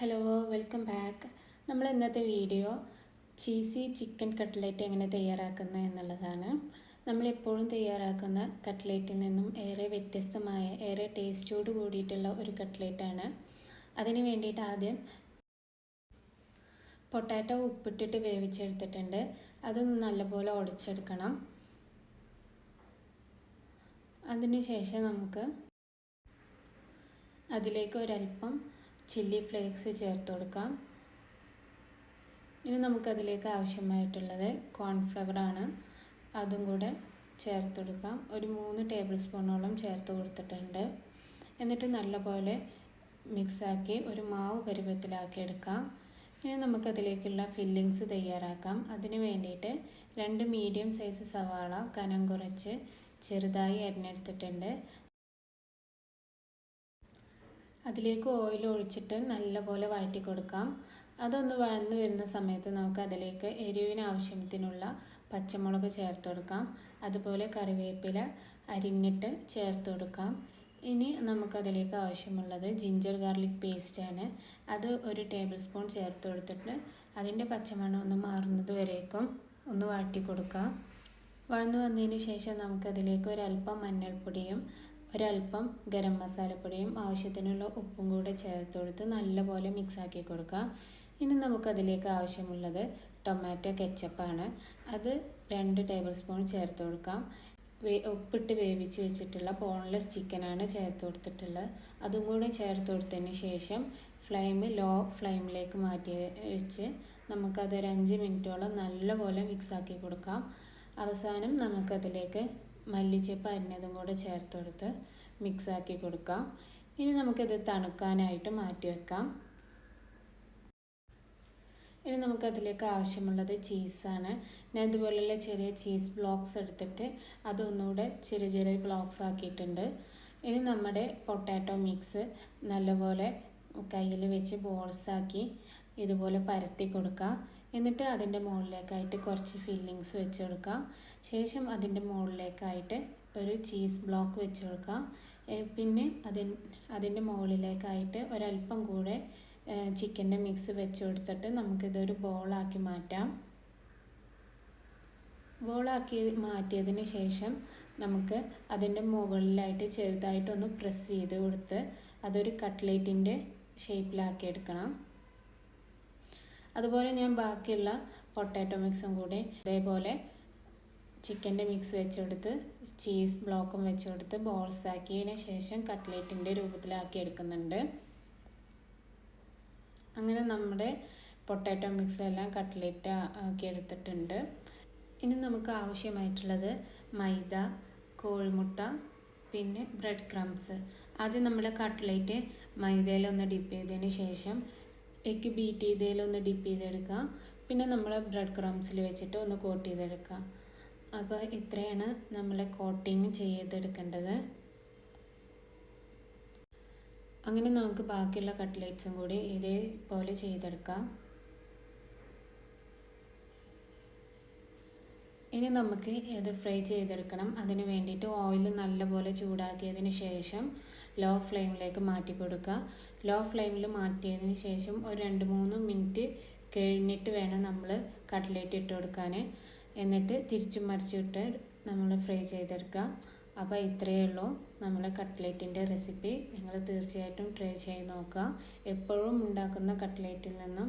Hello, welcome back. നമ്മൾ ഇന്നത്തെ video cheesy chicken cutlet എങ്ങനെ തയ്യാറാക്കുന്നത് എന്നുള്ളതാണ്. നമ്മളെപ്പോഴും തയ്യാറാക്കുന്ന കട്ട്ലേറ്റിൽ നിന്നും ഏറെ വ്യത്യസ്തമായ, ഏറെ ടേസ്റ്റോട് കൂടിയിട്ടുള്ള ഒരു കട്ട്ലേറ്റാണ്. അതിന് വേണ്ടിയിട്ട് ആദ്യം പൊട്ടാറ്റോ ഉപ്പിട്ടിട്ട് വേവിച്ചെടുത്തിട്ടുണ്ട്. അതൊന്ന് നല്ലപോലെ ഉടച്ചെടുക്കണം. അതിനുശേഷം നമുക്ക് അതിലേക്ക് ഒരല്പം ചില്ലി ഫ്ലേക്സ് ചേർത്ത് കൊടുക്കാം. ഇനി നമുക്കതിലേക്ക് ആവശ്യമായിട്ടുള്ളത് കോൺഫ്ലവറാണ്. അതും കൂടെ ചേർത്ത് കൊടുക്കാം. ഒരു 3 ടേബിൾ സ്പൂണോളം ചേർത്ത് കൊടുത്തിട്ടുണ്ട്. എന്നിട്ട് നല്ലപോലെ മിക്സാക്കി ഒരു മാവ് പരുവത്തിലാക്കി എടുക്കാം. ഇനി നമുക്കതിലേക്കുള്ള ഫില്ലിങ്സ് തയ്യാറാക്കാം. അതിന് വേണ്ടിയിട്ട് 2 മീഡിയം സൈസ് സവാള കനം കുറച്ച് ചെറുതായി അരിഞ്ഞെടുത്തിട്ടുണ്ട്. അതിലേക്ക് ഓയിൽ ഒഴിച്ചിട്ട് നല്ലപോലെ വഴറ്റി കൊടുക്കാം. അതൊന്ന് വഴന്ന് വരുന്ന സമയത്ത് നമുക്ക് അതിലേക്ക് എരിവിന് ആവശ്യത്തിനുള്ള പച്ചമുളക് ചേർത്ത് കൊടുക്കാം. അതുപോലെ കറിവേപ്പില അരിഞ്ഞിട്ട് ചേർത്ത് കൊടുക്കാം. ഇനി നമുക്കതിലേക്ക് ആവശ്യമുള്ളത് ജിഞ്ചർ ഗാർലിക് പേസ്റ്റാണ്. അത് 1 ടേബിൾ സ്പൂൺ ചേർത്ത് കൊടുത്തിട്ട് അതിൻ്റെ പച്ചമണം ഒന്ന് മാറുന്നത് വരേക്കും ഒന്ന് വഴറ്റി കൊടുക്കാം. വഴന്നു വന്നതിന് ശേഷം നമുക്കതിലേക്ക് ഒരല്പം മഞ്ഞൾപ്പൊടിയും ഒരല്പം ഗരം മസാലപ്പൊടിയും ആവശ്യത്തിനുള്ള ഉപ്പും കൂടെ ചേർത്ത് കൊടുത്ത് നല്ലപോലെ മിക്സാക്കി കൊടുക്കുക. ഇനി നമുക്കതിലേക്ക് ആവശ്യമുള്ളത് ടൊമാറ്റോ കെച്ചപ്പാണ്. അത് 2 ടേബിൾ സ്പൂൺ ചേർത്ത് കൊടുക്കാം. ഉപ്പിട്ട് വേവിച്ച് വെച്ചിട്ടുള്ള ബോൺലെസ് ചിക്കനാണ് ചേർത്ത് കൊടുത്തിട്ടുള്ളത്. അതും കൂടെ ചേർത്ത് കൊടുത്തതിന് ശേഷം ഫ്ലെയിം ലോ ഫ്ലെയിമിലേക്ക് മാറ്റി വെച്ച് നമുക്കതൊരു 5 മിനിറ്റോളം നല്ലപോലെ മിക്സാക്കി കൊടുക്കാം. അവസാനം നമുക്കതിലേക്ക് മല്ലിച്ചപ്പ് അരിഞ്ഞതും കൂടെ ചേർത്ത് കൊടുത്ത് മിക്സാക്കി കൊടുക്കാം. ഇനി നമുക്കിത് തണുക്കാനായിട്ട് മാറ്റി വെക്കാം. ഇനി നമുക്കതിലേക്ക് ആവശ്യമുള്ളത് ചീസാണ്. ഞാൻ ഇതുപോലുള്ള ചെറിയ ചീസ് ബ്ലോക്സ് എടുത്തിട്ട് അതൊന്നുകൂടെ ചെറിയ ചെറിയ ബ്ലോക്സ് ആക്കിയിട്ടുണ്ട്. ഇനി നമ്മുടെ പൊട്ടാറ്റോ മിക്സ് നല്ലപോലെ കയ്യിൽ വെച്ച് ബോൾസാക്കി ഇതുപോലെ പരത്തി കൊടുക്കുക. എന്നിട്ട് അതിൻ്റെ മുകളിലേക്കായിട്ട് കുറച്ച് ഫില്ലിങ്സ് വെച്ച് കൊടുക്കുക. ശേഷം അതിൻ്റെ മുകളിലേക്കായിട്ട് ഒരു ചീസ് ബ്ലോക്ക് വെച്ച് കൊടുക്കുക. പിന്നെ അതിൻ്റെ മുകളിലേക്കായിട്ട് ഒരല്പം കൂടെ ചിക്കൻ്റെ മിക്സ് വെച്ച് കൊടുത്തിട്ട് നമുക്കിതൊരു ബോളാക്കി മാറ്റാം. ബോളാക്കി മാറ്റിയതിന് ശേഷം നമുക്ക് അതിൻ്റെ മുകളിലായിട്ട് ചെറുതായിട്ടൊന്ന് പ്രസ് ചെയ്ത് കൊടുത്ത് അതൊരു കട്ട്ലേറ്റിൻ്റെ ഷേപ്പിലാക്കി എടുക്കണം. അതുപോലെ ഞാൻ ബാക്കിയുള്ള പൊട്ടാറ്റോ മിക്സും കൂടി ഇതേപോലെ ചിക്കൻ്റെ മിക്സ് വെച്ച് കൊടുത്ത് ചീസ് ബ്ലോക്കും വെച്ച് കൊടുത്ത് ബോൾസ് ആക്കിയതിന് ശേഷം കട്ട്ലേറ്റിൻ്റെ രൂപത്തിലാക്കി എടുക്കുന്നുണ്ട്. അങ്ങനെ നമ്മുടെ പൊട്ടാറ്റോ മിക്സ് എല്ലാം കട്ട്ലേറ്റ് ആക്കി എടുത്തിട്ടുണ്ട്. ഇനി നമുക്ക് ആവശ്യമായിട്ടുള്ളത് മൈദ, കോഴിമുട്ട, പിന്നെ ബ്രെഡ് ക്രംസ്. ആദ്യം നമ്മൾ കട്ട്ലേറ്റ് മൈദയിലൊന്ന് ഡിപ്പ് ചെയ്തതിന് ശേഷം എഗ്ഗ് ബീറ്റ് ചെയ്തതിലൊന്ന് ഡിപ്പ് ചെയ്തെടുക്കുക. പിന്നെ നമ്മൾ ബ്രെഡ് ക്രംസിൽ വെച്ചിട്ട് ഒന്ന് കോട്ട് ചെയ്തെടുക്കുക. അപ്പോൾ ഇത്രയാണ് നമ്മൾ കോട്ടിങ് ചെയ്തെടുക്കേണ്ടത്. അങ്ങനെ നമുക്ക് ബാക്കിയുള്ള കട്ട്ലേറ്റ്സും കൂടി ഇതേപോലെ ചെയ്തെടുക്കാം. ഇനി നമുക്ക് ഇത് ഫ്രൈ ചെയ്തെടുക്കണം. അതിന് വേണ്ടിയിട്ട് ഓയിൽ നല്ലപോലെ ചൂടാക്കിയതിന് ശേഷം ലോ ഫ്ലെയിമിലേക്ക് മാറ്റി കൊടുക്കുക. ലോ ഫ്ലെയിമിൽ മാറ്റിയതിന് ശേഷം ഒരു 2-3 മിനിറ്റ് കഴിഞ്ഞിട്ട് വേണം നമ്മൾ കട്ട്ലേറ്റ് ഇട്ട് കൊടുക്കാൻ. എന്നിട്ട് തിരിച്ചും മറിച്ചിട്ട് നമ്മൾ ഫ്രൈ ചെയ്തെടുക്കുക. അപ്പോൾ ഇത്രയേ ഉള്ളൂ നമ്മളെ കട്ട്ലേറ്റിൻ്റെ റെസിപ്പി. നിങ്ങൾ തീർച്ചയായിട്ടും ട്രൈ ചെയ്ത് നോക്കുക. എപ്പോഴും ഉണ്ടാക്കുന്ന കട്ട്ലേറ്റിൽ നിന്നും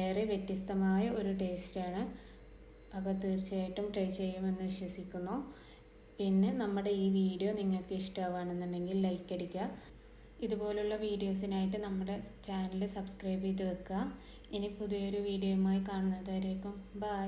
ഏറെ വ്യത്യസ്തമായ ഒരു ടേസ്റ്റാണ്. അപ്പോൾ തീർച്ചയായിട്ടും ട്രൈ ചെയ്യുമെന്ന് വിശ്വസിക്കുന്നു. പിന്നെ നമ്മുടെ ഈ വീഡിയോ നിങ്ങൾക്ക് ഇഷ്ടമാണെന്നുണ്ടെങ്കിൽ ലൈക്ക് അടിക്കുക. ഇതുപോലുള്ള വീഡിയോസിനായിട്ട് നമ്മുടെ ചാനൽ സബ്സ്ക്രൈബ് ചെയ്ത് വെക്കുക. ഇനി പുതിയൊരു വീഡിയോയുമായി കാണുന്നത് വരേക്കും ബൈ.